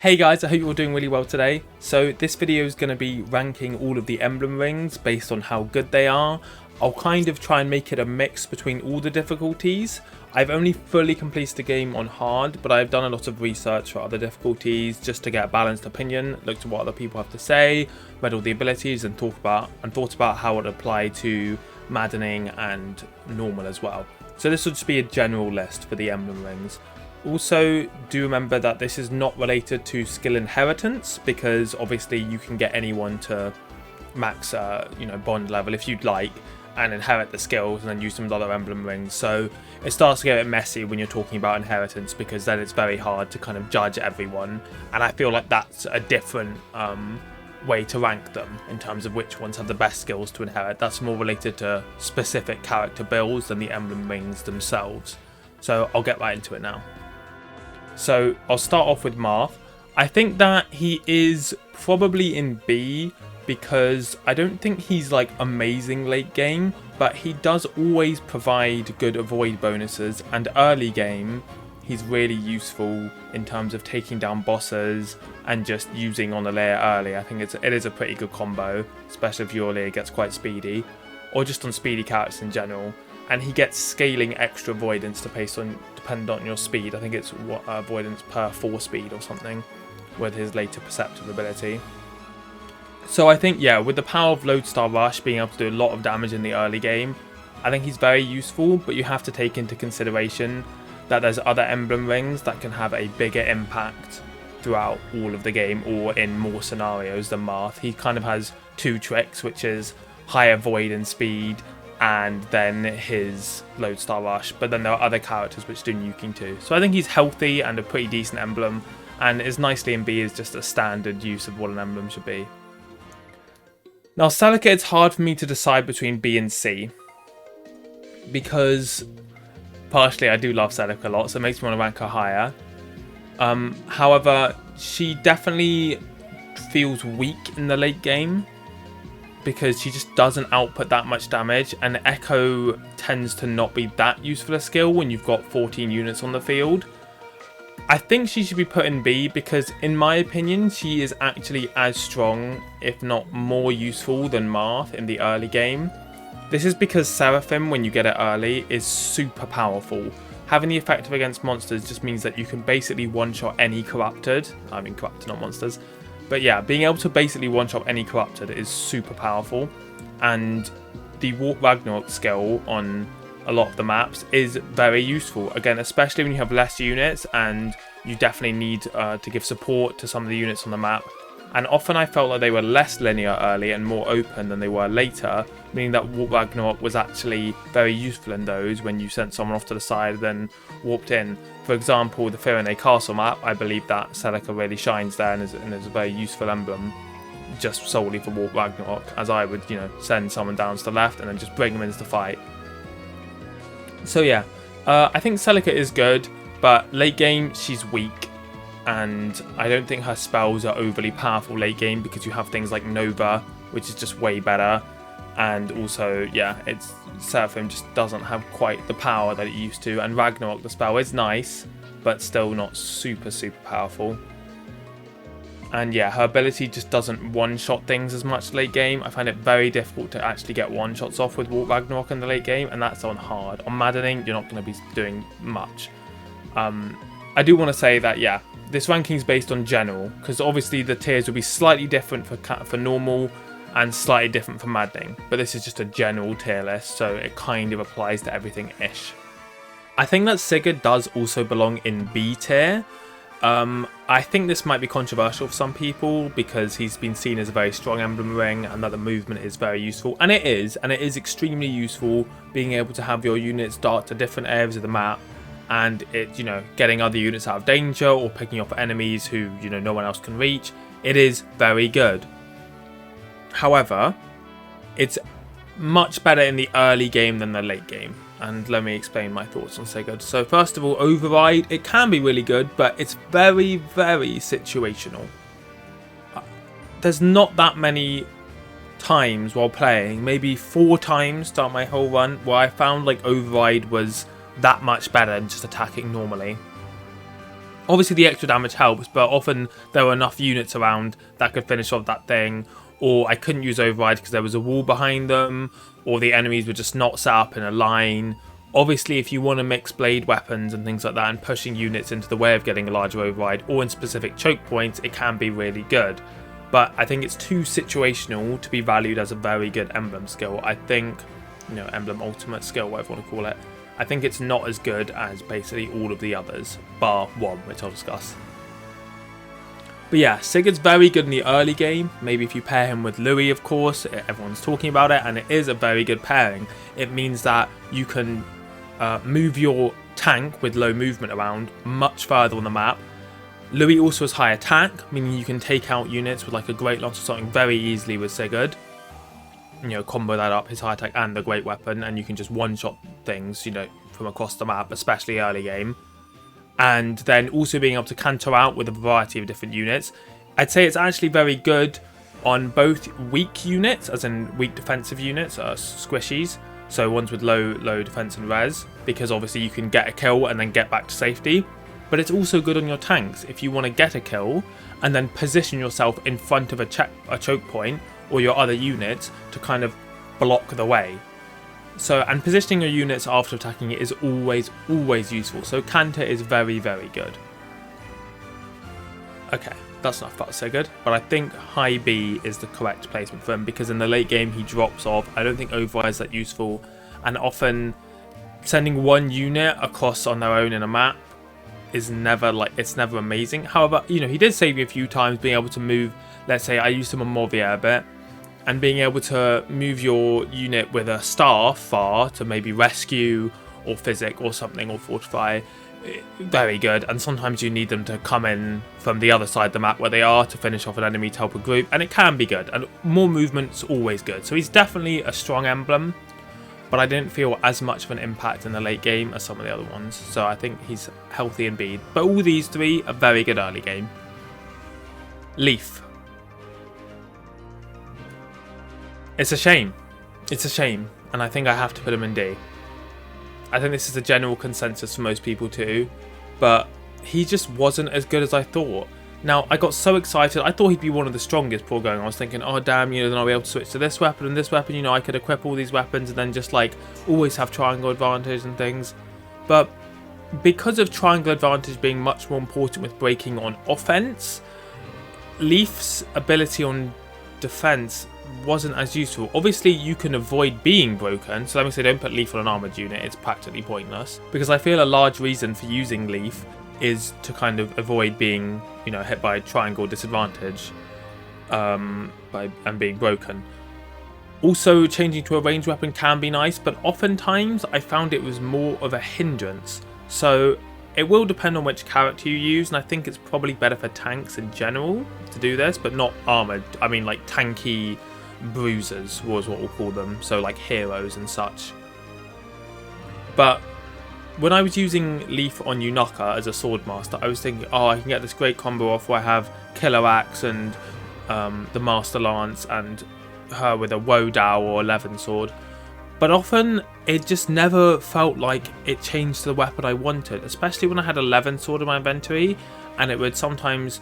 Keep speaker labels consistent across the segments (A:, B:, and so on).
A: Hey guys, I hope you're all doing really well today. So this video is going to be ranking all of the emblem rings based on how good they are. I'll kind of try and make it a mix between all the difficulties. I've only fully completed the game on hard, but I've done a lot of research for other difficulties just to get a balanced opinion, looked at what other people have to say, read all the abilities and thought about how it would apply to maddening and normal as well. So this will just be a general list for the emblem rings. Also, do remember that this is not related to skill inheritance, because obviously you can get anyone to max, bond level if you'd like, and inherit the skills and then use some of the other emblem rings. So it starts to get a bit messy when you're talking about inheritance, because then it's very hard to kind of judge everyone. And I feel like that's a different way to rank them in terms of which ones have the best skills to inherit. That's more related to specific character builds than the emblem rings themselves. So I'll get right into it now. So I'll start off with Marth. I think that he is probably in B because I don't think he's like amazing late game, but he does always provide good avoid bonuses, and early game he's really useful in terms of taking down bosses and just using on alear early. I think it is a pretty good combo, especially if your alear gets quite speedy, or just on speedy characters in general. And he gets scaling extra avoidance dependent on your speed. I think it's avoidance per 4 speed or something with his later perceptive ability. So I think, yeah, with the power of Lodestar Rush being able to do a lot of damage in the early game, I think he's very useful, but you have to take into consideration that there's other emblem rings that can have a bigger impact throughout all of the game or in more scenarios than Marth. He kind of has 2 tricks, which is high avoid and speed, and then his Lodestar Rush, but then there are other characters which do nuking too. So I think he's healthy and a pretty decent emblem, and is nicely in B as just a standard use of what an emblem should be. Now Celica, it's hard for me to decide between B and C, because partially I do love Celica a lot, so it makes me want to rank her higher. However, she definitely feels weak in the late game, because she just doesn't output that much damage, and Echo tends to not be that useful a skill when you've got 14 units on the field. I think she should be put in B because, in my opinion, she is actually as strong, if not more useful than Marth in the early game. This is because Seraphim, when you get it early, is super powerful. Having the effective against monsters just means that you can basically one-shot any corrupted. I mean corrupted, not monsters. But yeah, being able to basically one-shot any corrupted is super powerful, and the Warp Ragnarok skill on a lot of the maps is very useful. Again, especially when you have less units and you definitely need to give support to some of the units on the map. And often I felt like they were less linear early and more open than they were later, meaning that Warp Ragnarok was actually very useful in those when you sent someone off to the side and then warped in. For example, the Firene Castle map, I believe that Celica really shines there and is a very useful emblem just solely for Warp Ragnarok, as I would, send someone down to the left and then just bring them into the fight. So yeah, I think Celica is good, but late game she's weak. And I don't think her spells are overly powerful late game, because you have things like Nova, which is just way better. And also, yeah, Seraphim just doesn't have quite the power that it used to. And Ragnarok, the spell, is nice, but still not super powerful. And yeah, her ability just doesn't one-shot things as much late game. I find it very difficult to actually get one-shots off with Warp Ragnarok in the late game, and that's on hard. On maddening, you're not going to be doing much. I do want to say that, yeah, this ranking is based on general, because obviously the tiers will be slightly different for normal and slightly different for maddening, but this is just a general tier list, so it kind of applies to everything-ish. I think that Sigurd does also belong in B tier. I think this might be controversial for some people, because he's been seen as a very strong emblem ring and that the movement is very useful, and it is extremely useful being able to have your units dart to different areas of the map, and it, getting other units out of danger or picking off enemies who, no one else can reach. It is very good. However, it's much better in the early game than the late game. And let me explain my thoughts on Sigurd. So first of all, Override, it can be really good, but it's very situational. There's not that many times while playing, maybe 4 times throughout my whole run, where I found like Override was that much better than just attacking normally. Obviously the extra damage helps, but often there were enough units around that could finish off that thing, or I couldn't use override because there was a wall behind them, or the enemies were just not set up in a line. Obviously if you want to mix blade weapons and things like that and pushing units into the way of getting a larger override, or in specific choke points, it can be really good. But I think it's too situational to be valued as a very good emblem skill. I think, emblem ultimate skill, whatever you want to call it. I think it's not as good as basically all of the others, bar one, which I'll discuss. But yeah, Sigurd's very good in the early game. Maybe if you pair him with Louis, of course, everyone's talking about it, and it is a very good pairing. It means that you can move your tank with low movement around much further on the map. Louis also has high attack, meaning you can take out units with like a great lance or something very easily with Sigurd. Combo that up, his high attack and the great weapon, and you can just one-shot things, from across the map, especially early game. And then also being able to canter out with a variety of different units. I'd say it's actually very good on both weak units, as in weak defensive units, squishies, so ones with low defense and res, because obviously you can get a kill and then get back to safety. But it's also good on your tanks if you want to get a kill and then position yourself in front of a choke point or your other units to kind of block the way. So, and positioning your units after attacking it is always useful. So canter is very, very good. Okay, that's enough about Sigurd, but I think high B is the correct placement for him because in the late game he drops off. I don't think override is that useful, and often sending one unit across on their own in a map is never never amazing. However, he did save me a few times being able to move. Let's say I used him on Morvier a bit, and being able to move your unit with a staff far to maybe rescue or physic or something or fortify, very good. And sometimes you need them to come in from the other side of the map where they are to finish off an enemy to help a group, and it can be good, and more movement's always good. So he's definitely a strong emblem, but I didn't feel as much of an impact in the late game as some of the other ones, so I think he's healthy in B. But all these three are very good early game. Leif. It's a shame. It's a shame, and I think I have to put him in D. I think this is the general consensus for most people too, but he just wasn't as good as I thought. Now, I got so excited. I thought he'd be one of the strongest before going. I was thinking, oh damn, then I'll be able to switch to this weapon and this weapon. I could equip all these weapons and then just always have triangle advantage and things. But because of triangle advantage being much more important with breaking on offense, Leif's ability on defense wasn't as useful. Obviously you can avoid being broken, so let me say don't put Leif on an armored unit, it's practically pointless, because I feel a large reason for using Leif is to kind of avoid being hit by triangle disadvantage and being broken. Also, changing to a ranged weapon can be nice, but oftentimes I found it was more of a hindrance. So it will depend on which character you use, and I think it's probably better for tanks in general to do this, but not armoured. I mean tanky bruisers was what we'll call them, so heroes and such. But when I was using Leif on Yunaka as a swordmaster, I was thinking, I can get this great combo off where I have Killer Axe and the Master Lance and her with a Wodao or 11 sword. But often it just never felt like it changed the weapon I wanted, especially when I had 11 sword in my inventory, and it would sometimes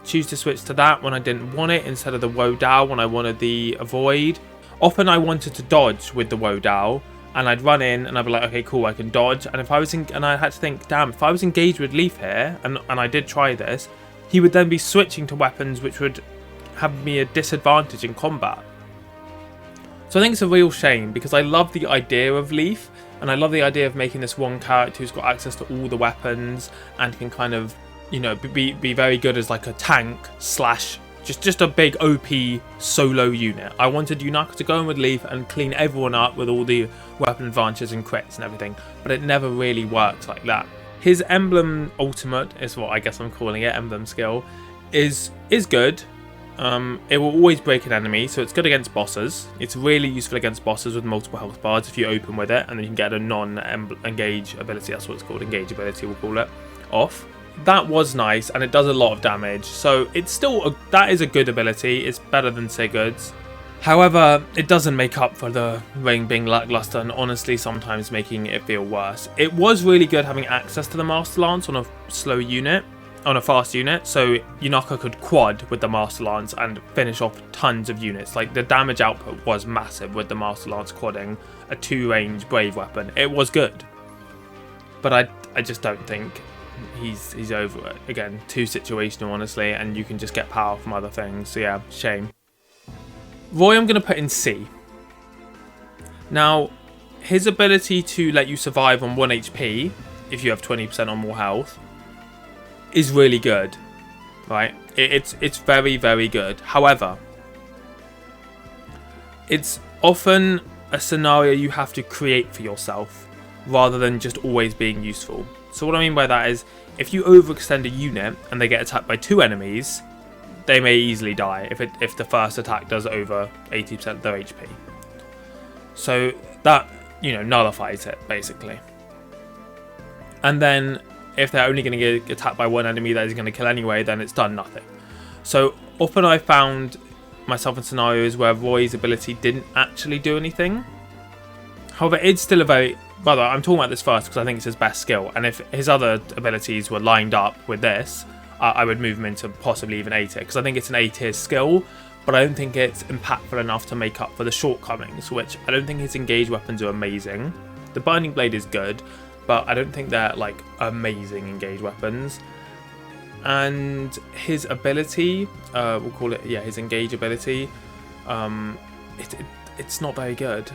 A: choose to switch to that when I didn't want it instead of the Wodao when I wanted the avoid. Often I wanted to dodge with the Wodao, and I'd run in and I'd be like, okay, cool, I can dodge. And if I was and I had to think, damn, if I was engaged with Leif here, and I did try this, he would then be switching to weapons which would have me a disadvantage in combat. So I think it's a real shame, because I love the idea of Leif, and I love the idea of making this one character who's got access to all the weapons and can kind of, be very good as a tank slash just a big OP solo unit. I wanted Yunaka to go in with Leif and clean everyone up with all the weapon advantages and crits and everything, but it never really worked like that. His emblem ultimate is what I guess I'm calling it, emblem skill, is good. It will always break an enemy, so it's good against bosses. It's really useful against bosses with multiple health bars if you open with it, and then you can get a non-engage ability, that's what it's called, engage ability we'll call it, off. That was nice, and it does a lot of damage, so it's still that is a good ability. It's better than Sigurd's. However, it doesn't make up for the ring being lackluster and honestly sometimes making it feel worse. It was really good having access to the Master Lance on a slow unit, on a fast unit, so Yunaka could quad with the Master Lance and finish off tons of units. Like, the damage output was massive with the Master Lance quadding a 2-range Brave weapon. It was good. But I just don't think he's over it. Again, too situational, honestly, and you can just get power from other things. So yeah, shame. Roy I'm going to put in C. Now, his ability to let you survive on 1 HP, if you have 20% or more health, is really good, right? It's very, very good. However, it's often a scenario you have to create for yourself, rather than just always being useful. So what I mean by that is, if you overextend a unit and they get attacked by 2 enemies, they may easily die if the first attack does over 80% of their HP. So that, nullifies it, basically. And then if they're only going to get attacked by 1 enemy that is going to kill anyway, then it's done nothing. So often I found myself in scenarios where Roy's ability didn't actually do anything. However, it's still a very... Rather, I'm talking about this first because I think it's his best skill. And if his other abilities were lined up with this, I would move him into possibly even A tier, because I think it's an A tier skill, but I don't think it's impactful enough to make up for the shortcomings, which I don't think his engaged weapons are amazing. The Binding Blade is good, but I don't think they're like amazing engaged weapons. And his ability, we'll call it, his engage ability, it's not very good.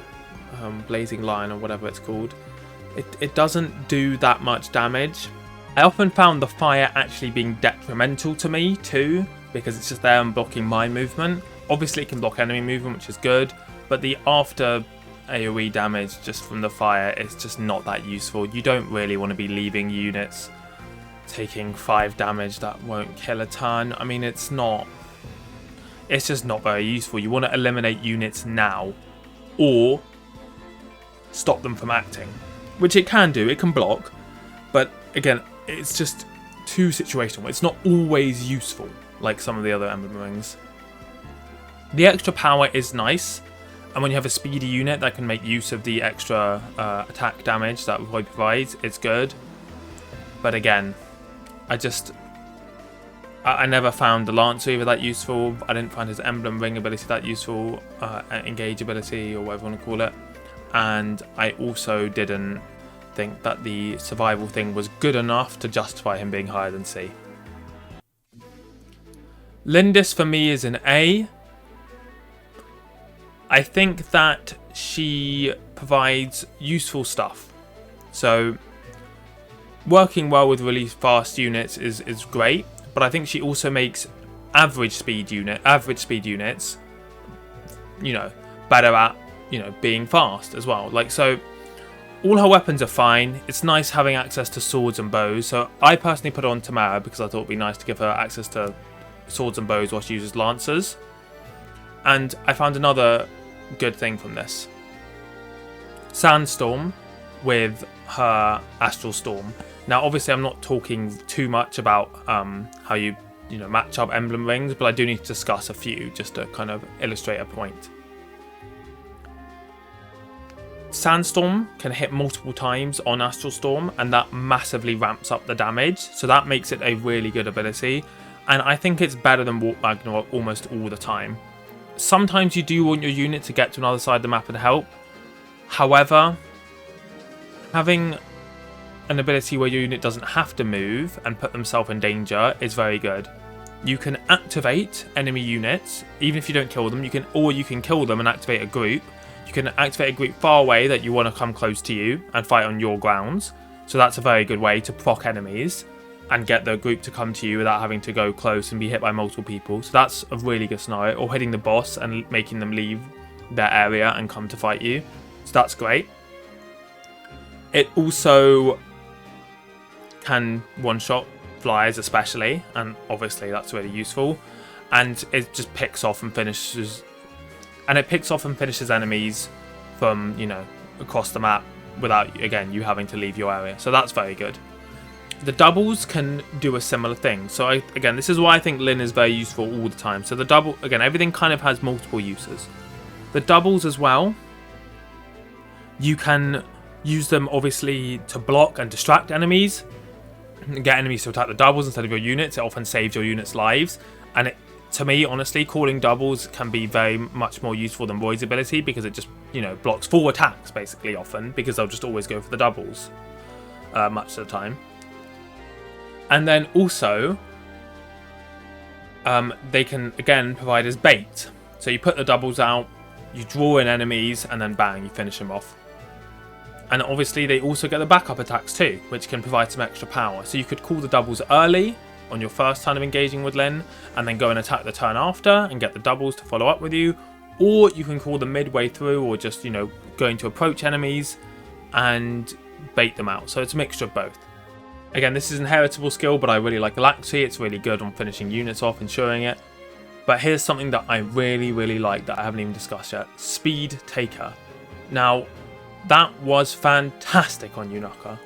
A: Blazing Lion or whatever it's called. It doesn't do that much damage. I often found the fire actually being detrimental to me too, because it's just there and blocking my movement. Obviously it can block enemy movement, which is good, but the after AoE damage just from the fire is just not that useful. You don't really want to be leaving units taking 5 damage that won't kill a ton. I mean, it's just not very useful. You want to eliminate units now, or stop them from acting, which it can do. It can block, but again, it's just too situational. It's not always useful like some of the other Emblem Rings. The extra power is nice, and when you have a speedy unit that can make use of the extra attack damage that Roy provides, it's good. But again, I never found the Lancer either that useful. I didn't find his Emblem Ring ability that useful, engage ability or whatever you want to call it. And I also didn't think that the survival thing was good enough to justify him being higher than C. Lindis for me is an A. I think that she provides useful stuff. So working well with really fast units is great, but I think she also makes average speed units, better at, being fast as well. Like, so all her weapons are fine. It's nice having access to swords and bows. So I personally put her on Tamara because I thought it'd be nice to give her access to swords and bows while she uses lancers. And I found another good thing from this. Sandstorm with her Astral Storm. Now, obviously, I'm not talking too much about how you match up Emblem Rings, but I do need to discuss a few just to kind of illustrate a point. Sandstorm can hit multiple times on Astral Storm, and that massively ramps up the damage, so that makes it a really good ability, and I think it's better than Warp Magna almost all the time. Sometimes you do want your unit to get to another side of the map and help. However, having an ability where your unit doesn't have to move and put themselves in danger is very good. You can activate enemy units, even if you don't kill them, you can kill them and activate a group. You can activate a group far away that you want to come close to you and fight on your grounds. So that's a very good way to proc enemies and get the group to come to you without having to go close and be hit by multiple people. So that's a really good scenario. Or hitting the boss and making them leave their area and come to fight you. So that's great. It also can one-shot flyers especially, and obviously that's really useful. And it just picks off and finishes... And it picks off and finishes enemies from, across the map without, again, you having to leave your area. So that's very good. The doubles can do a similar thing. So, again, this is why I think Lyn is very useful all the time. So the double, again, everything kind of has multiple uses. The doubles as well. You can use them obviously to block and distract enemies. Get enemies to attack the doubles instead of your units. It often saves your units' lives. And to me, honestly, calling doubles can be very much more useful than Roy's ability because it just, blocks full attacks basically often because they'll just always go for the doubles much of the time. And then also, they can again provide as bait. So you put the doubles out, you draw in enemies, and then bang, you finish them off. And obviously they also get the backup attacks too, which can provide some extra power. So you could call the doubles early on your first turn of engaging with Lyn, and then go and attack the turn after and get the doubles to follow up with you. Or you can call them midway through, or just, going to approach enemies and bait them out. So it's a mixture of both. Again, this is an inheritable skill, but I really like Alacrity. It's really good on finishing units off, ensuring it. But here's something that I really, really like that I haven't even discussed yet. Speed Taker. Now, that was fantastic on Yunaka.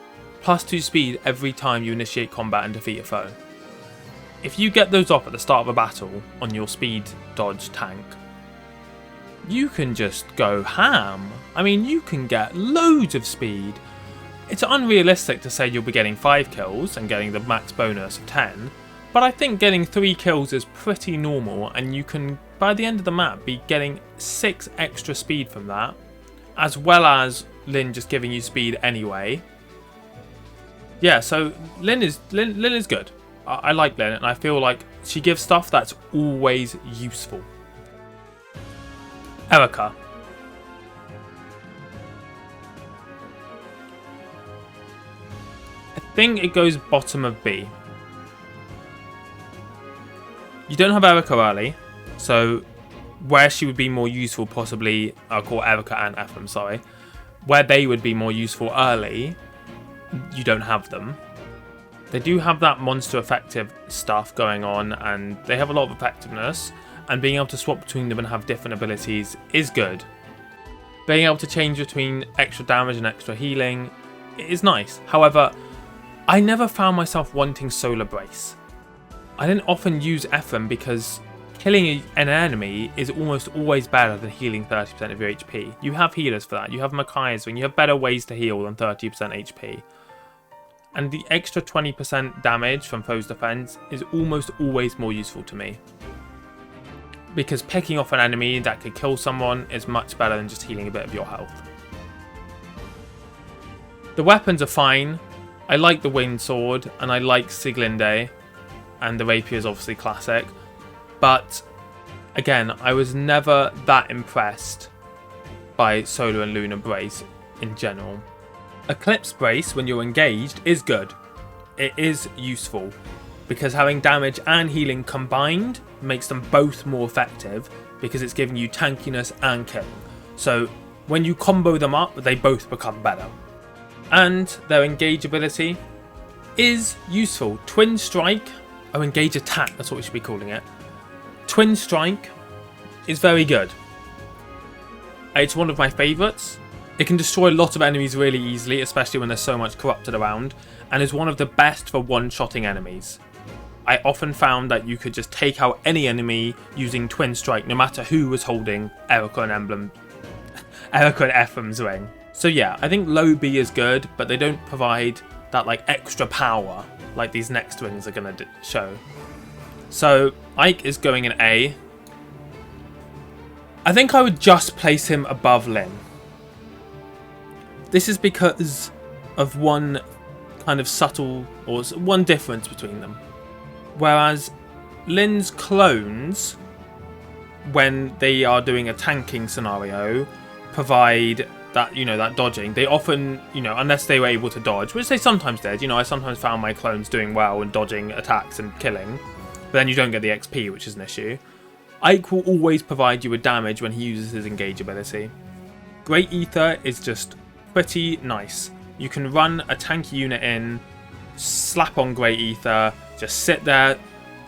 A: +2 speed every time you initiate combat and defeat a foe. If you get those off at the start of a battle on your speed dodge tank, you can just go ham. I mean, you can get loads of speed. It's unrealistic to say you'll be getting 5 kills and getting the max bonus of 10, but I think getting 3 kills is pretty normal, and you can, by the end of the map, be getting 6 extra speed from that, as well as Lyn just giving you speed anyway. Yeah, so Lyn is good. I like Lyn, and I feel like she gives stuff that's always useful. Eirika. I think it goes bottom of B. You don't have Eirika early, so where she would be more useful possibly, I'll call Eirika and Emblem, sorry. Where they would be more useful early, you don't have them. They do have that monster effective stuff going on, and they have a lot of effectiveness, and being able to swap between them and have different abilities is good. Being able to change between extra damage and extra healing is nice. However, I never found myself wanting Solar Brace. I didn't often use Emblem because killing an enemy is almost always better than healing 30% of your HP. You have healers for that. You have Micaiah's Ring. You have better ways to heal than 30% HP. And the extra 20% damage from foe's defense is almost always more useful to me. Because picking off an enemy that could kill someone is much better than just healing a bit of your health. The weapons are fine. I like the Winged Sword, and I like Siglinde, and the Rapier is obviously classic. But, again, I was never that impressed by Solar and Lunar Brace in general. Eclipse Brace, when you're engaged, is good. It is useful, because having damage and healing combined makes them both more effective, because it's giving you tankiness and killing. So, when you combo them up, they both become better. And their engage ability is useful. Twin Strike, or engage attack, that's what we should be calling it. Twin Strike is very good. It's one of my favourites. It can destroy a lot of enemies really easily, especially when there's so much corrupted around, and is one of the best for one-shotting enemies. I often found that you could just take out any enemy using Twin Strike, no matter who was holding Eirika and Emblem's ring. So yeah, I think low B is good, but they don't provide that extra power like these next rings are going to show. So Ike is going in A. I think I would just place him above Lyn. This is because of one kind of subtle, or one difference between them. Whereas Lyn's clones, when they are doing a tanking scenario, provide that, that dodging. They often, unless they were able to dodge, which they sometimes did, I sometimes found my clones doing well and dodging attacks and killing, but then you don't get the XP, which is an issue. Ike will always provide you with damage when he uses his engage ability. Great Ether is just pretty nice. You can run a tanky unit in, slap on Great Ether, just sit there,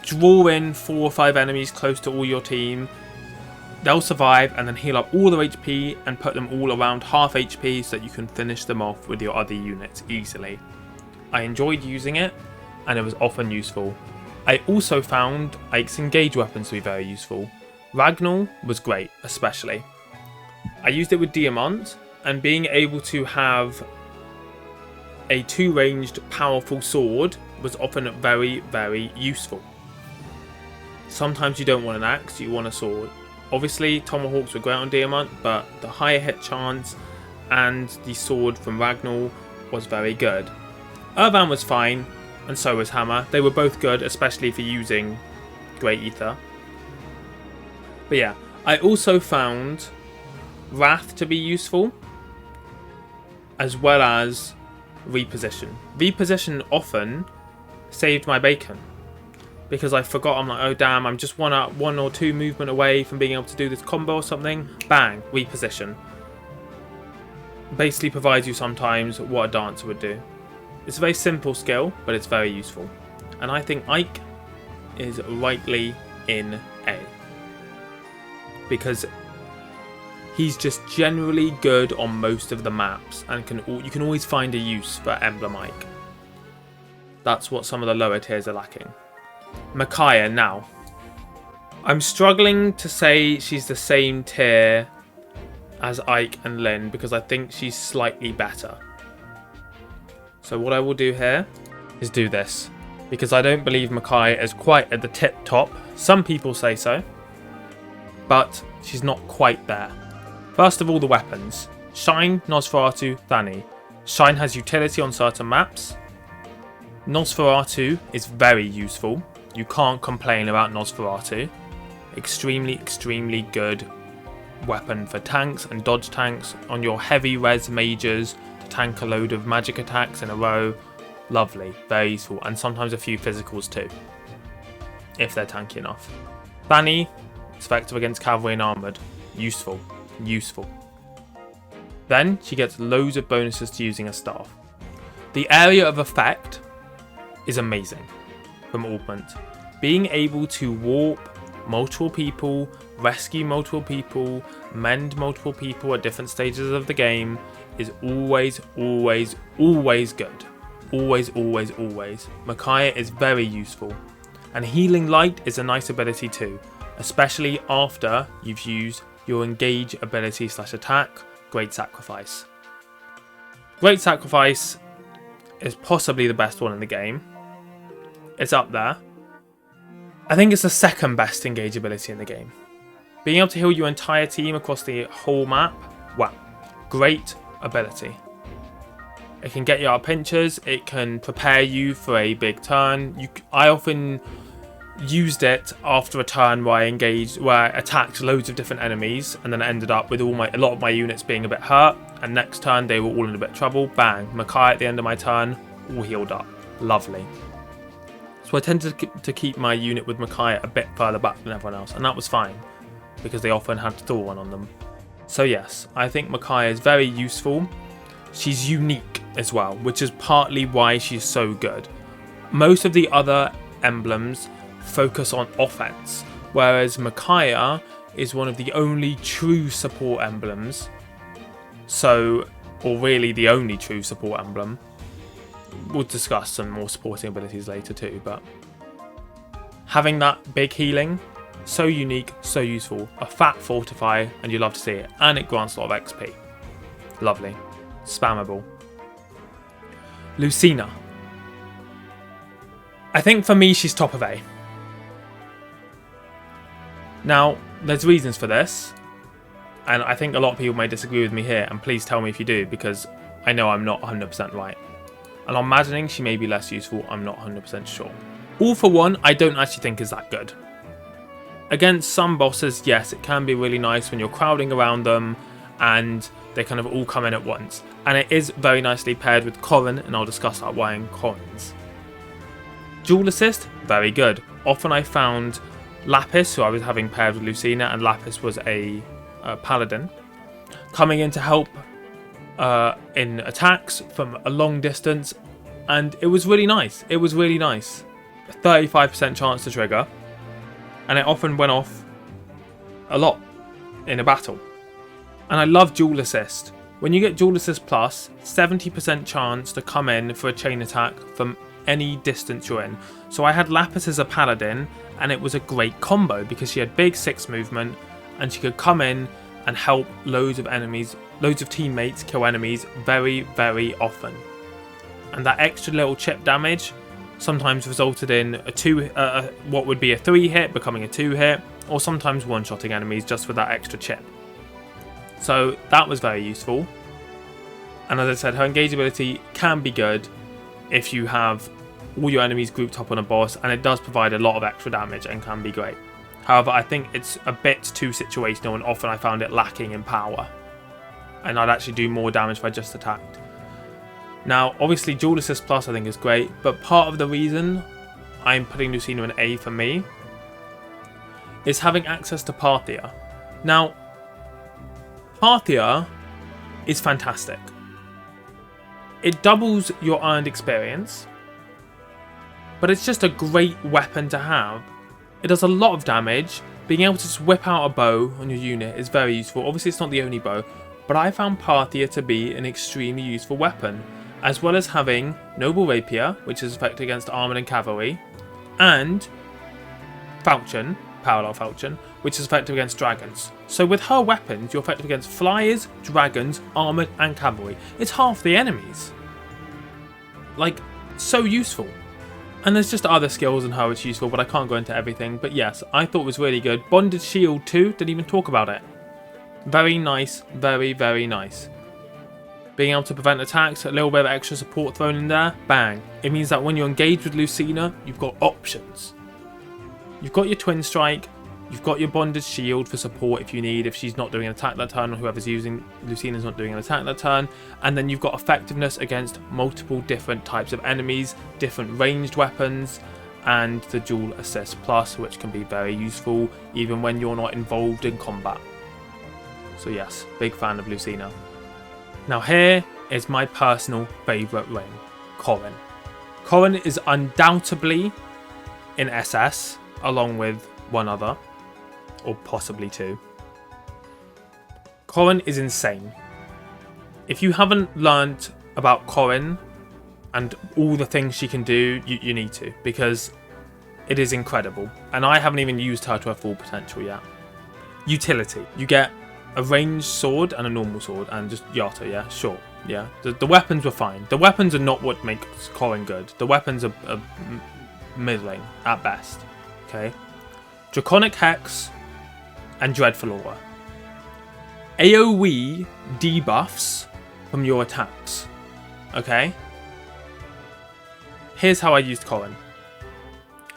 A: draw in 4 or 5 enemies close to all your team. They'll survive and then heal up all their HP and put them all around half HP so that you can finish them off with your other units easily. I enjoyed using it, and it was often useful. I also found Ike's engage weapons to be very useful. Ragnall was great, especially. I used it with Diamant, and being able to have a 2-ranged powerful sword was often very, very useful. Sometimes you don't want an axe, you want a sword. Obviously, tomahawks were great on Diamant, but the higher hit chance and the sword from Ragnar was very good. Irvan was fine, and so was Hammer. They were both good, especially for using Great Ether. But yeah, I also found Wrath to be useful, as well as Reposition. Reposition often saved my bacon, because I forgot, I'm like, oh damn, I'm just one or two movement away from being able to do this combo or something. Bang, Reposition. Basically provides you sometimes what a dancer would do. It's a very simple skill, but it's very useful. And I think Ike is rightly in A. Because he's just generally good on most of the maps, and you can always find a use for Emblem Ike. That's what some of the lower tiers are lacking. Micaiah now. I'm struggling to say she's the same tier as Ike and Lynn, because I think she's slightly better. So what I will do here is do this, because I don't believe Micaiah is quite at the tip top. Some people say so, but she's not quite there. First of all, the weapons. Shine, Nosferatu, Thani. Shine has utility on certain maps. Nosferatu is very useful. You can't complain about Nosferatu. Extremely, extremely good weapon for tanks and dodge tanks on your heavy res mages to tank a load of magic attacks in a row. Lovely, very useful, and sometimes a few physicals too, if they're tanky enough. Thani, it's effective against cavalry and armoured. Useful, useful. Then she gets loads of bonuses to using a staff. The area of effect is amazing from Augment. Being able to warp multiple people, rescue multiple people, mend multiple people at different stages of the game is always, always, always good. Always, always, always. Micaiah is very useful. And Healing Light is a nice ability too, especially after you've used your engage ability / attack, Great Sacrifice. Great Sacrifice is possibly the best one in the game. It's up there. I think it's the second best engage ability in the game. Being able to heal your entire team across the whole map, wow, great ability. It can get you out of pinchers, it can prepare you for a big turn. I often used it after a turn where I attacked loads of different enemies, and then I ended up with a lot of my units being a bit hurt, and next turn they were all in a bit of trouble. Bang, Micaiah at the end of my turn, all healed up. Lovely. So I tended to keep my unit with Micaiah a bit further back than everyone else, and that was fine, because they often had Thorn on them. So yes, I think Micaiah is very useful. She's unique as well, which is partly why she's so good. Most of the other emblems focus on offense, whereas Micaiah is one of the only true support emblems. So, or really the only true support emblem. We'll discuss some more supporting abilities later too, but having that big healing, so unique, so useful. A fat fortify, and you love to see it, and it grants a lot of XP. Lovely. Spammable. Lucina. I think for me she's top of A. Now, there's reasons for this, and I think a lot of people may disagree with me here, and please tell me if you do, because I know I'm not 100% right. And I'm imagining she may be less useful, I'm not 100% sure. All for One, I don't actually think is that good. Against some bosses, yes, it can be really nice when you're crowding around them, and they kind of all come in at once. And it is very nicely paired with Corrin, and I'll discuss that why in Corrin's. Dual Assist, very good. Often I found Lapis, who I was having paired with Lucina, and Lapis was a paladin, coming in to help in attacks from a long distance, and it was really nice. It was really nice. 35% chance to trigger, and it often went off a lot in a battle. And I love Dual Assist. When you get Dual Assist Plus, 70% chance to come in for a chain attack from any distance you're in. So I had Lapis as a paladin, and it was a great combo because she had big 6 movement, and she could come in and help loads of teammates kill enemies very, very often. And that extra little chip damage sometimes resulted in what would be a 3 hit becoming a 2 hit, or sometimes one-shotting enemies just with that extra chip. So that was very useful. And as I said, her engage ability can be good if you have all your enemies grouped up on a boss, and it does provide a lot of extra damage and can be great. However, I think it's a bit too situational, and often I found it lacking in power. And I'd actually do more damage if I just attacked. Now, obviously, Dual Assist Plus I think is great, but part of the reason I'm putting Lucina in A for me is having access to Parthia. Now, Parthia is fantastic. It doubles your earned experience, but it's just a great weapon to have. It does a lot of damage. Being able to just whip out a bow on your unit is very useful. Obviously, it's not the only bow, but I found Parthia to be an extremely useful weapon, as well as having Noble Rapier, which is effective against armoured and cavalry, and Falchion, Parallel Falchion, which is effective against dragons. So with her weapons, you're effective against flyers, dragons, armoured and cavalry. It's half the enemies. Like, so useful. And there's just other skills in her which are useful, but I can't go into everything. But yes, I thought it was really good. Bonded Shield too, didn't even talk about it. Very nice, very, very nice. Being able to prevent attacks, a little bit of extra support thrown in there, bang. It means that when you're engaged with Lucina, you've got options. You've got your Twin Strike, you've got your Bonded Shield for support if you need, if she's not doing an attack that turn, or whoever's using Lucina's not doing an attack that turn. And then you've got effectiveness against multiple different types of enemies, different ranged weapons, and the Dual Assist Plus, which can be very useful even when you're not involved in combat. So yes, big fan of Lucina. Now here is my personal favourite ring, Corrin. Corrin is undoubtedly in SS, along with one other, or possibly two. Corrin is insane. If you haven't learnt about Corrin and all the things she can do, you need to, because it is incredible. And I haven't even used her to her full potential yet. Utility. You get a ranged sword and a normal sword, and just Yato, yeah, sure, yeah. The weapons were fine. The weapons are not what makes Corrin good. The weapons are middling at best, okay? Draconic Hex and Dreadful Aura. AoE debuffs from your attacks, okay? Here's how I used Corrin.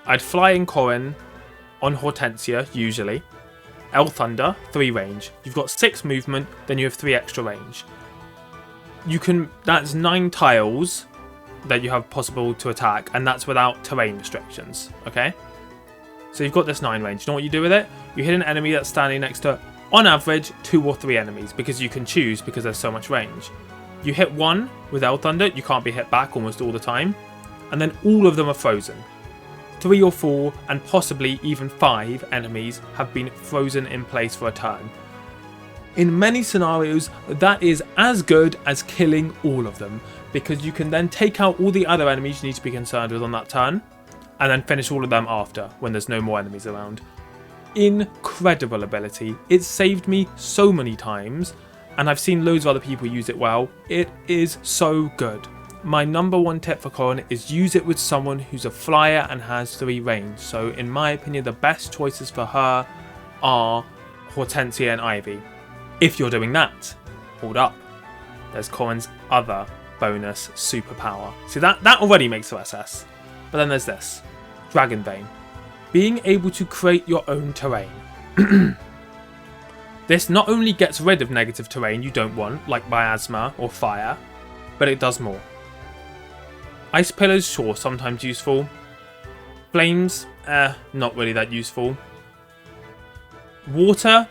A: I'd fly in Corrin on Hortensia, usually. El Thunder, 3 range. You've got 6 movement, then you have 3 extra range. That's 9 tiles that you have possible to attack, and that's without terrain restrictions, okay? So you've got this 9 range. You know what you do with it? You hit an enemy that's standing next to, on average, 2 or 3 enemies, because you can choose because there's so much range. You hit 1 with El Thunder, you can't be hit back almost all the time, and then all of them are frozen. 3 or 4 and possibly even 5 enemies have been frozen in place for a turn. In many scenarios, that is as good as killing all of them, because you can then take out all the other enemies you need to be concerned with on that turn, and then finish all of them after, when there's no more enemies around. Incredible ability. It saved me so many times, and I've seen loads of other people use it well. It is so good. My number 1 tip for Corrin is use it with someone who's a flyer and has 3 range. So in my opinion, the best choices for her are Hortensia and Ivy. If you're doing that, hold up. There's Corrin's other bonus superpower. See, that already makes her SS. But then there's this. Dragon Vein. Being able to create your own terrain. This not only gets rid of negative terrain you don't want, like miasma or fire, but it does more. Ice pillars, sure, sometimes useful. Flames, not really that useful. Water,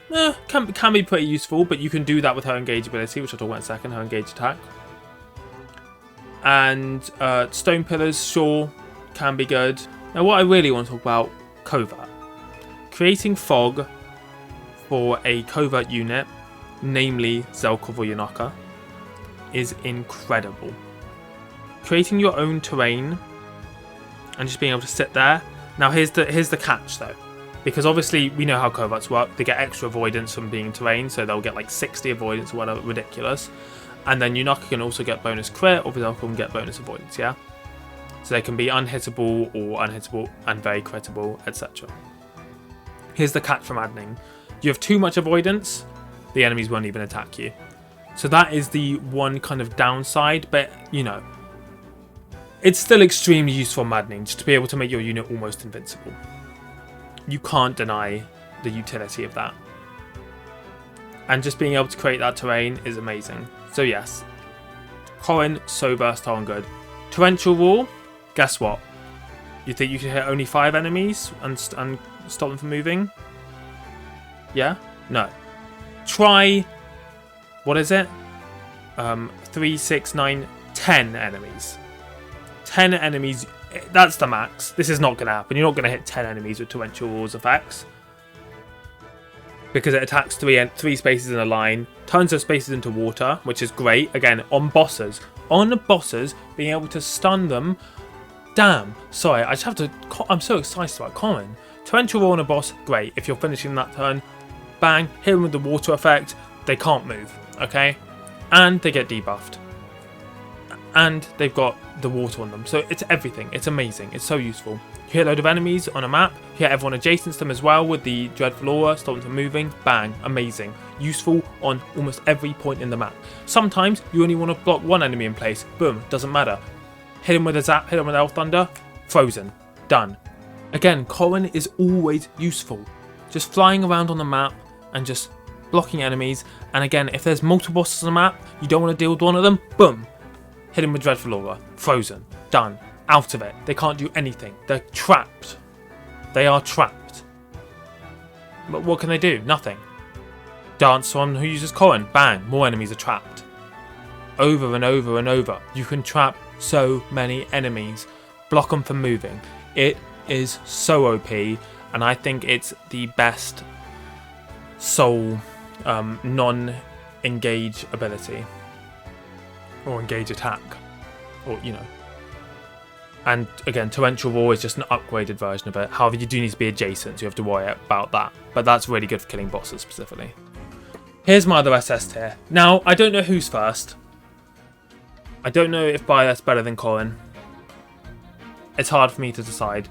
A: can be pretty useful, but you can do that with her engage ability, which I'll talk about in a second, her engage attack. And stone pillars, sure, can be good. Now what I really want to talk about, covert. Creating fog for a covert unit, namely Zelkov or Yanaka, is incredible. Creating your own terrain and just being able to sit there. Now here's the catch though. Because obviously we know how coverts work. They get extra avoidance from being in terrain, so they'll get like 60 avoidance or whatever, ridiculous. And then Yunaka can also get bonus crit, or Vidal can get bonus avoidance, yeah? So they can be unhittable or unhittable and very critable, etc. Here's the catch from maddening. You have too much avoidance, the enemies won't even attack you. So that is the one kind of downside, but you know, it's still extremely useful maddening just to be able to make your unit almost invincible. You can't deny the utility of that. And just being able to create that terrain is amazing. So yes, Corrin, so versatile and good. Torrential Roar, guess what? You think you can hit only 5 enemies and stop them from moving? Yeah? No. Try, what is it? 3, 6, 9, 10 enemies. 10 enemies, that's the max. This is not going to happen. You're not going to hit 10 enemies with Torrential Roar's effects. Because it attacks 3 spaces in a line, turns those spaces into water, which is great. Again, on bosses. On bosses, being able to stun them. Damn. Sorry, I just have to... I'm so excited about Corrin. Torrential Roar on a boss, great. If you're finishing that turn, bang, hit them with the water effect. They can't move, okay? And they get debuffed. And they've got the water on them. So it's everything. It's amazing. It's so useful. You hit a load of enemies on a map. You hit everyone adjacent to them as well with the Dreadful Aura, stop them from moving. Bang. Amazing. Useful on almost every point in the map. Sometimes you only want to block one enemy in place. Boom. Doesn't matter. Hit him with a zap. Hit him with Elf Thunder. Frozen. Done. Again, Corrin is always useful. Just flying around on the map and just blocking enemies. And again, if there's multiple bosses on the map, you don't want to deal with one of them. Boom. Hit him with Dreadful Aura. Frozen. Done. Out of it. They can't do anything. They're trapped. They are trapped. But what can they do? Nothing. Dance on who uses Corrin. Bang. More enemies are trapped. Over and over and over. You can trap so many enemies. Block them from moving. It is so OP. And I think it's the best soul non-engage ability. Or engage attack. Or, you know. And again, Torrential Roar is just an upgraded version of it. However, you do need to be adjacent, so you have to worry about that. But that's really good for killing bosses specifically. Here's my other SS tier. Now, I don't know who's first. I don't know if Byleth's better than Corrin. It's hard for me to decide.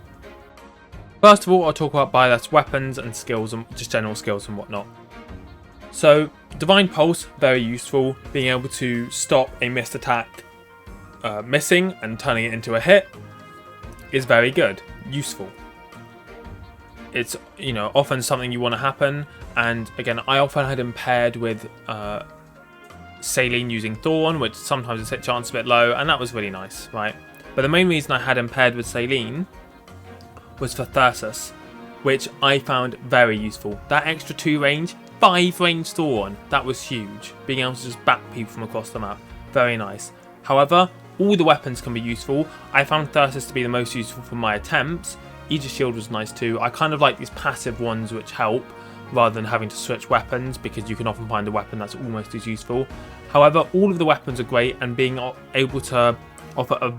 A: First of all, I'll talk about Byleth's weapons and skills, and just general skills and whatnot. So, Divine Pulse, very useful. Being able to stop a missed attack missing and turning it into a hit is very good, useful. It's, you know, often something you want to happen, and again, I often had him paired with Saline using Thorn, which sometimes his hit chance is a bit low, and that was really nice, right? But the main reason I had him paired with Saline was for Thyrsus, which I found very useful. That extra 2 range, 5 range Thorn, that was huge. Being able to just bat people from across the map, very nice. However, all the weapons can be useful. I found Thyrsus to be the most useful for my attempts. Aegis Shield was nice too. I kind of like these passive ones which help, rather than having to switch weapons, because you can often find a weapon that's almost as useful. However, all of the weapons are great, and being able to offer a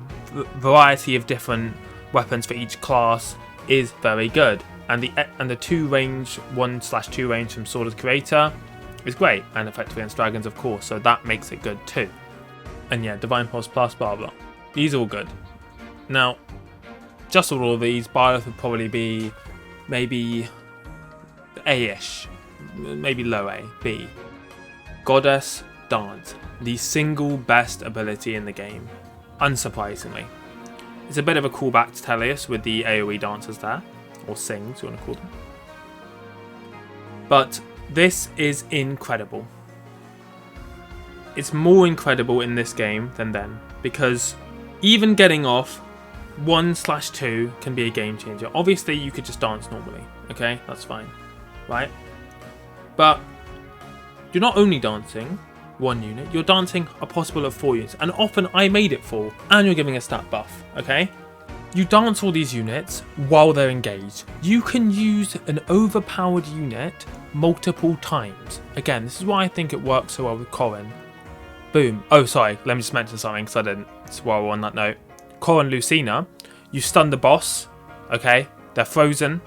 A: variety of different weapons for each class is very good. And the 2 range, 1/2 range from Sword of the Creator is great, and effective against dragons, of course, so that makes it good too. And yeah, Divine Pulse plus, blah blah. These are all good. Now, just all of these, Byleth would probably be maybe A-ish, maybe low A, B. Goddess Dance, the single best ability in the game, unsurprisingly. It's a bit of a callback to Teleus with the AoE dancers there, or sings, you want to call them. But this is incredible. It's more incredible in this game than then, because even getting off 1/2 can be a game changer. Obviously, you could just dance normally, okay? That's fine, right? But you're not only dancing 1 unit, you're dancing a possible of 4 units, and often I made it 4, and you're giving a stat buff, okay? You dance all these units while they're engaged. You can use an overpowered unit multiple times. Again, this is why I think it works so well with Corrin. Boom. Oh, sorry. Let me just mention something because I didn't. That's while we're on that note. Corrin Lucina, you stun the boss. Okay. They're frozen.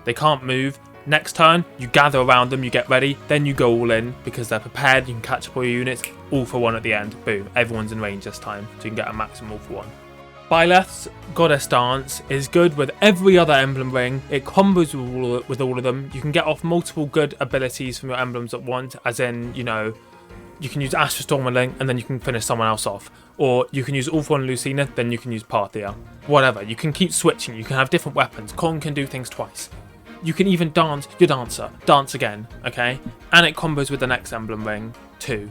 A: They can't move. Next turn, you gather around them, you get ready, then you go all in because they're prepared. You can catch up all your units, all for one at the end. Boom, everyone's in range this time, so you can get a maximum all for one. Byleth's Goddess Dance is good with every other emblem ring. It combos with all of them. You can get off multiple good abilities from your emblems at once, as in, you know, you can use Astral Stormling and then you can finish someone else off. Or you can use all for one Lucina, then you can use Parthia. Whatever, you can keep switching, you can have different weapons. Corrin can do things twice. You can even dance your dancer, dance again, okay? And it combos with the next emblem ring too,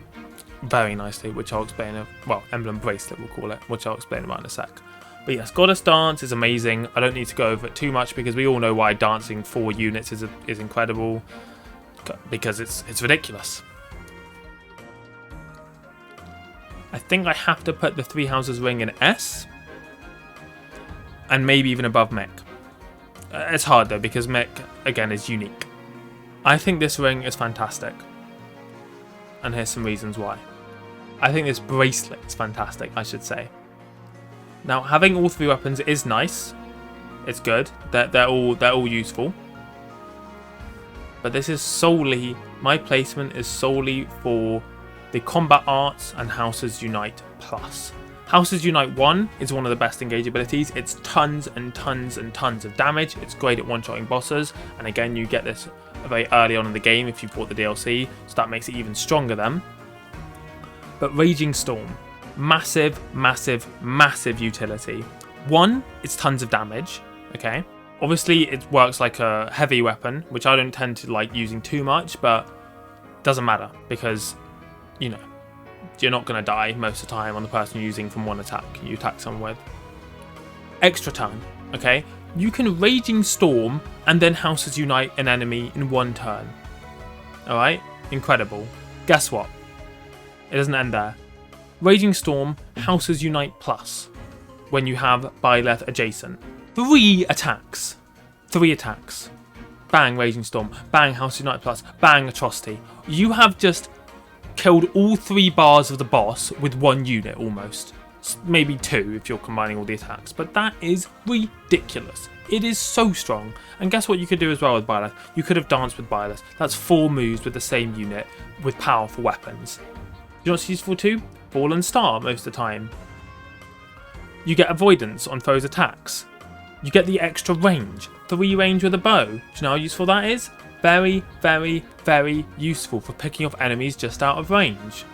A: very nicely, which I'll explain, well, Emblem Bracelet we'll call it, which I'll explain about in a sec. But yes, Goddess Dance is amazing. I don't need to go over it too much because we all know why dancing 4 units is incredible, because it's ridiculous. I think I have to put the 3 Houses ring in S, and maybe even above Mick. It's hard though because Mick, again, is unique. I think this ring is fantastic. And here's some reasons why. I think this bracelet is fantastic, I should say. Now, having all 3 weapons is nice. It's good. They're all useful. But this is solely, my placement is solely for the Combat Arts and Houses Unite Plus. Houses Unite 1 is one of the best engage abilities. It's tons and tons and tons of damage. It's great at one-shotting bosses. And again, you get this very early on in the game if you bought the DLC. So that makes it even stronger then. But Raging Storm. Massive, massive, massive utility. 1, it's tons of damage. Okay. Obviously, it works like a heavy weapon, which I don't tend to like using too much. But doesn't matter because, you know, you're not going to die most of the time on the person you're using from one attack you attack someone with. Extra turn, okay? You can Raging Storm and then Houses Unite an enemy in 1 turn. Alright? Incredible. Guess what? It doesn't end there. Raging Storm, Houses Unite Plus. When you have Byleth adjacent. 3 attacks. 3 attacks. Bang, Raging Storm. Bang, Houses Unite Plus. Bang, Atrocity. You have just killed all 3 bars of the boss with 1 unit almost. Maybe 2 if you're combining all the attacks. But that is ridiculous. It is so strong. And guess what you could do as well with Byleth? You could have danced with Byleth. That's 4 moves with the same unit with powerful weapons. You know what's useful too? Fallen Star most of the time. You get avoidance on foes' attacks. You get the extra range. 3 range with a bow. Do you know how useful that is? Very, very, very useful for picking off enemies just out of range.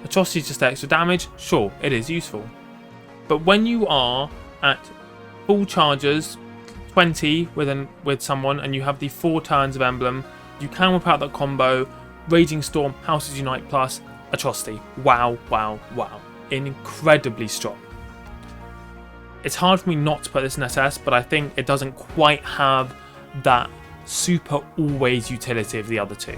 A: Atrocity is just extra damage. Sure, it is useful. But when you are at full charges, 20 with someone, and you have the 4 turns of Emblem, you can whip out that combo. Raging Storm, Houses Unite Plus, Atrocity. Wow, wow, wow. Incredibly strong. It's hard for me not to put this in SS, but I think it doesn't quite have that super always utility of the other 2.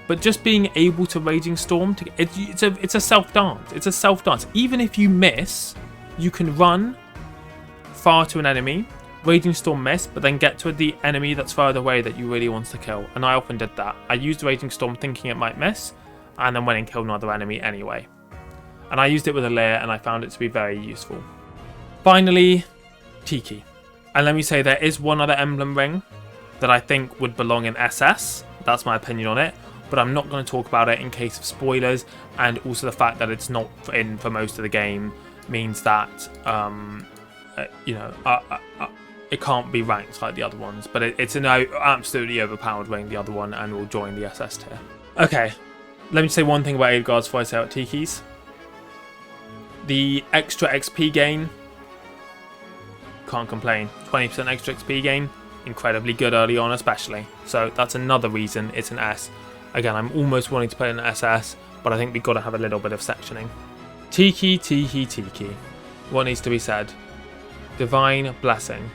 A: But just being able to Raging Storm, it's a self-dance. It's a self-dance. Even if you miss, you can run far to an enemy, Raging Storm miss, but then get to the enemy that's further away that you really want to kill. And I often did that. I used Raging Storm thinking it might miss, and then went and killed another enemy anyway. And I used it with Alear, and I found it to be very useful. Finally, Tiki. And let me say, there is one other emblem ring that I think would belong in SS. That's my opinion on it. But I'm not going to talk about it in case of spoilers. And also the fact that it's not in for most of the game means that, it can't be ranked like the other ones. But it's an absolutely overpowered ring, the other one, and will join the SS tier. Okay, let me say one thing about Edelgard's before I say about Tiki's. The extra XP gain, can't complain. 20% extra XP gain, incredibly good early on especially. So that's another reason it's an S. Again, I'm almost wanting to put it in an SS, but I think we've got to have a little bit of sectioning. Tiki, Tiki, Tiki. What needs to be said? Divine Blessing.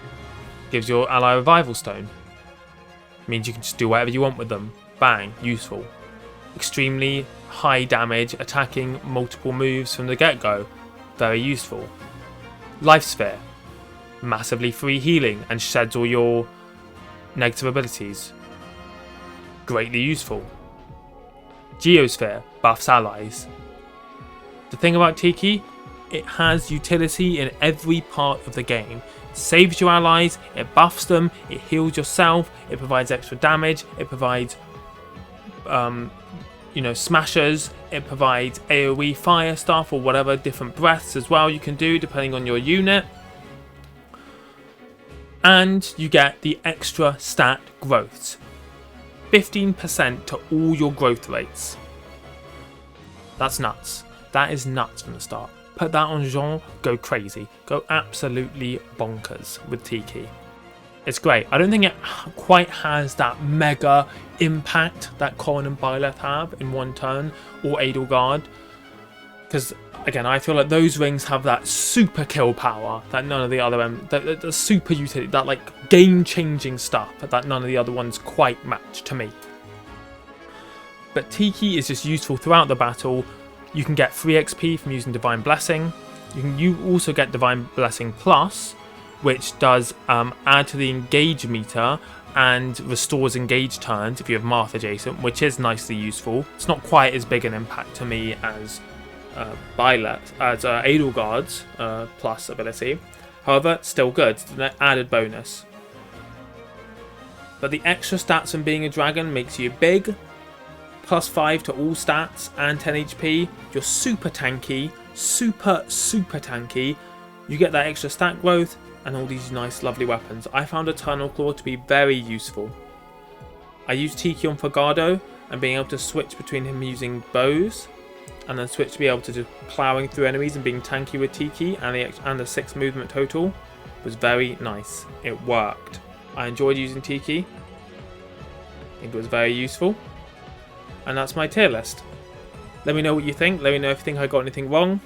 A: Gives your ally Revival Stone. Means you can just do whatever you want with them. Bang, useful. Extremely high damage, attacking multiple moves from the get-go. Very useful. Life Sphere. Massively free healing and sheds all your negative abilities. Greatly useful. Geosphere buffs allies. The thing about Tiki, it has utility in every part of the game. saves your allies, it buffs them, it heals yourself, it provides extra damage, it provides smashers, it provides AoE fire stuff or whatever, different breaths as well you can do depending on your unit. And you get the extra stat growths. 15% to all your growth rates. That's nuts. That is nuts from the start. Put that on Jean, go crazy. Go absolutely bonkers with Tiki. It's great. I don't think it quite has that mega impact that Corrin and Byleth have in one turn, or Edelgard. Because, again, I feel like those rings have that super kill power that none of the other, the super utility, that like game-changing stuff that none of the other ones quite match to me. But Tiki is just useful throughout the battle. You can get free XP from using Divine Blessing. You also get Divine Blessing Plus, which does add to the engage meter and restores engage turns if you have Marth adjacent, which is nicely useful. It's not quite as big an impact to me as Edelgard's plus ability. However, still good. It's an added bonus. But the extra stats from being a dragon makes you big, +5 to all stats and 10 HP. You're super tanky, super tanky. You get that extra stat growth and all these nice lovely weapons. I found Eternal Claw to be very useful. I used Tiki on Fogado, and being able to switch between him using bows and then switch to be able to do ploughing through enemies and being tanky with Tiki and the 6 movement total was very nice. It worked. I enjoyed using Tiki. I think it was very useful. And that's my tier list. Let me know what you think. Let me know if you think I got anything wrong.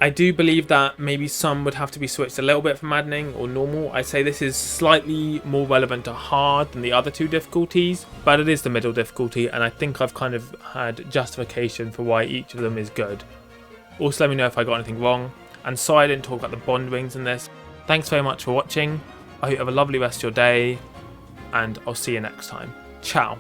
A: I do believe that maybe some would have to be switched a little bit from maddening or normal. I'd say this is slightly more relevant to hard than the other 2 difficulties, but it is the middle difficulty, and I think I've kind of had justification for why each of them is good. Also, let me know if I got anything wrong. And sorry I didn't talk about the bond rings in this. Thanks very much for watching. I hope you have a lovely rest of your day, and I'll see you next time. Ciao.